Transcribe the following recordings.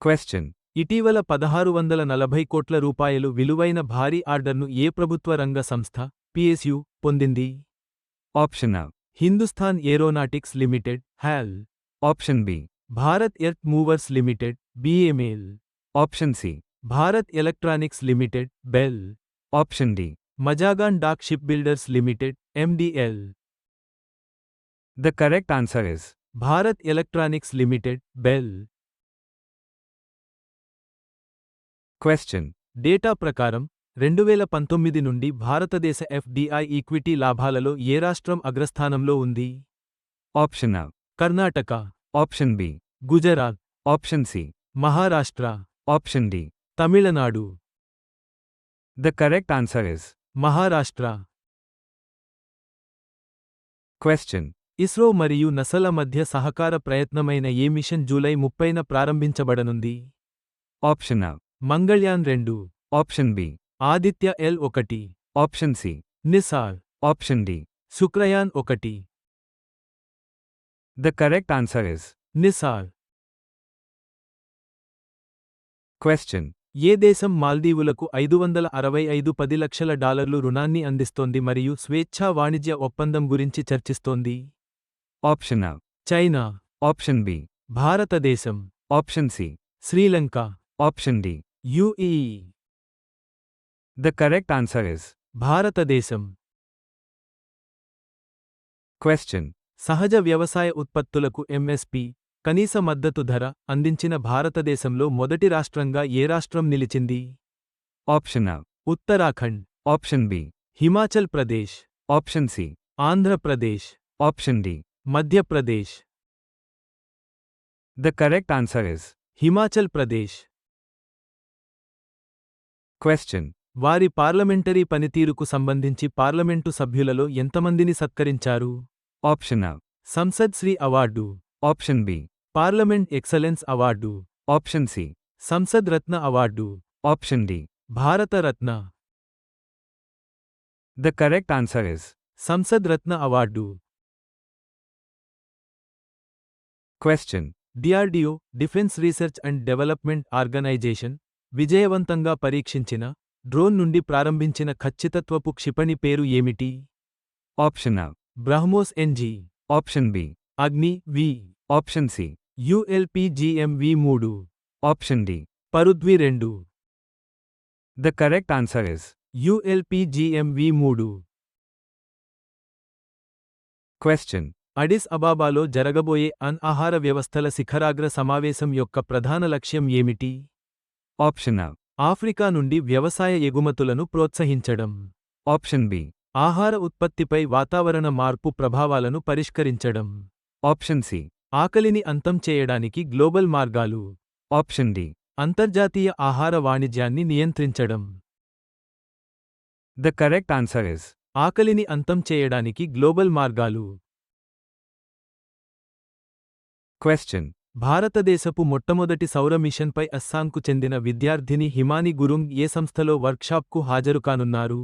Question. ఇటీవల 1640 కోట్ల రూపాయలు విలువైన భారీ ఆర్డర్ను ఏ ప్రభుత్వ రంగ సంస్థ పిఎస్యు పొందింది? Option A. Hindustan aeronautics limited HAL, Option B. Bharat earth movers limited BAML, Option C. Bharat electronics limited BEL, Option D. Mazagon dock ship builders limited MDL. The correct answer is Bharat electronics limited BEL. Question. Data ప్రకారం 2019 నుండి భారతదేశ FDI equity లాభాలలో ఏ రాష్ట్రం అగ్రస్థానంలో ఉంది? Option A. Karnataka, Option B. Gujarat, Option C. Maharashtra, Option D. Tamil Nadu. The correct answer is Maharashtra. Question. ISRO మరియు నసల మధ్య సహకార ప్రయత్నమైన ఏ మిషన్ జూలై 30న ప్రారంభించబడనుంది? Option A. Mangalyaan 2, Option B. Aditya L1, Option C. NISAR, Option D. Shukrayaan 1. The correct answer is NISAR. Question. ఏ దేశం మాల్దీవులకు $565 10 లక్షల రుణాన్ని అందిస్తోంది మరియు స్వేచ్ఛా వాణిజ్య ఒప్పందం గురించి చర్చిస్తోంది? Option A. China, Option B. భారతదేశం, Option C. Sri Lanka, Option D. UAE. The correct answer is భారతదేశం. Question. సహజ వ్యవసాయ ఉత్పత్తులకు MSP కనీస మద్దతు ధర అందించిన భారతదేశంలో మొదటి రాష్ట్రంగా ఏ రాష్ట్రం నిలిచింది? Option A. Uttarakhand, Option B. Himachal Pradesh, Option C. Andhra Pradesh, Option D. Madhya Pradesh. The correct answer is Himachal Pradesh. Question. వారి పార్లమెంటరీ పనితీరుకు సంబంధించి పార్లమెంటు సభ్యులలో ఎంతమందిని సత్కరించారు? Option A. Sansad Shri award, Option B. Parliament excellence award, Option C. Sansad Ratna award, Option D. Bharat Ratna. The correct answer is Sansad Ratna award. Question. DRDO, defence research and development organisation, విజయవంతంగా పరీక్షించిన drone నుండి ప్రారంభించిన ఖచ్చితత్వపు క్షిపణి పేరు ఏమిటి? Option A. BrahMos NG, Option B. అగ్ని V, Option C. ULPGM-V3, Option D. పరుద్వి 2. The correct answer is ULPGM-V3. Question. అడిస్ అబాబాలో జరగబోయే ఆహార వ్యవస్థల శిఖరాగ్ర సమావేశం యొక్క ప్రధాన లక్ష్యం ఏమిటి? Option A. ఆఫ్రికా నుండి వ్యవసాయ ఎగుమతులను ప్రోత్సహించడం. Option B. ఆహార ఉత్పత్తిపై వాతావరణ మార్పు ప్రభావాలను పరిష్కరించడం. Option C. ఆకలిని అంతం చేయడానికి గ్లోబల్ మార్గాలు. Option D. అంతర్జాతీయ ఆహార వాణిజ్యాన్ని నియంత్రించడం. The correct answer is ఆకలిని అంతం చేయడానికి గ్లోబల్ మార్గాలు. Question. భారతదేశపు మొట్టమొదటి సౌర మిషన్పై అస్సాంకు చెందిన విద్యార్థిని హిమాని గురుంగ్ ఏ సంస్థలో వర్క్షాప్కు హాజరుకానున్నారు?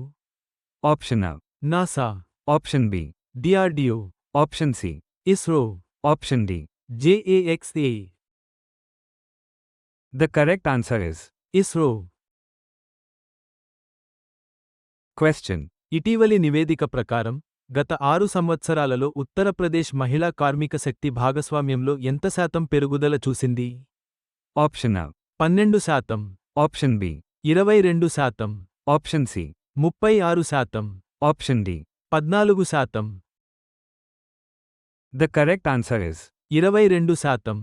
Option A. NASA, Option B. DRDO, Option C. ISRO, Option D. JAXA. The correct answer is ISRO. Question. ఇటీవలి నివేదిక ప్రకారం గత 6 సంవత్సరాలలో ఉత్తరప్రదేశ్ మహిళా కార్మిక శక్తి భాగస్వామ్యంలో ఎంత శాతం పెరుగుదల చూసింది? Option A. 12%, Option B. 22%, Option C. 36%, Option D. 14%. The correct answer is 22%.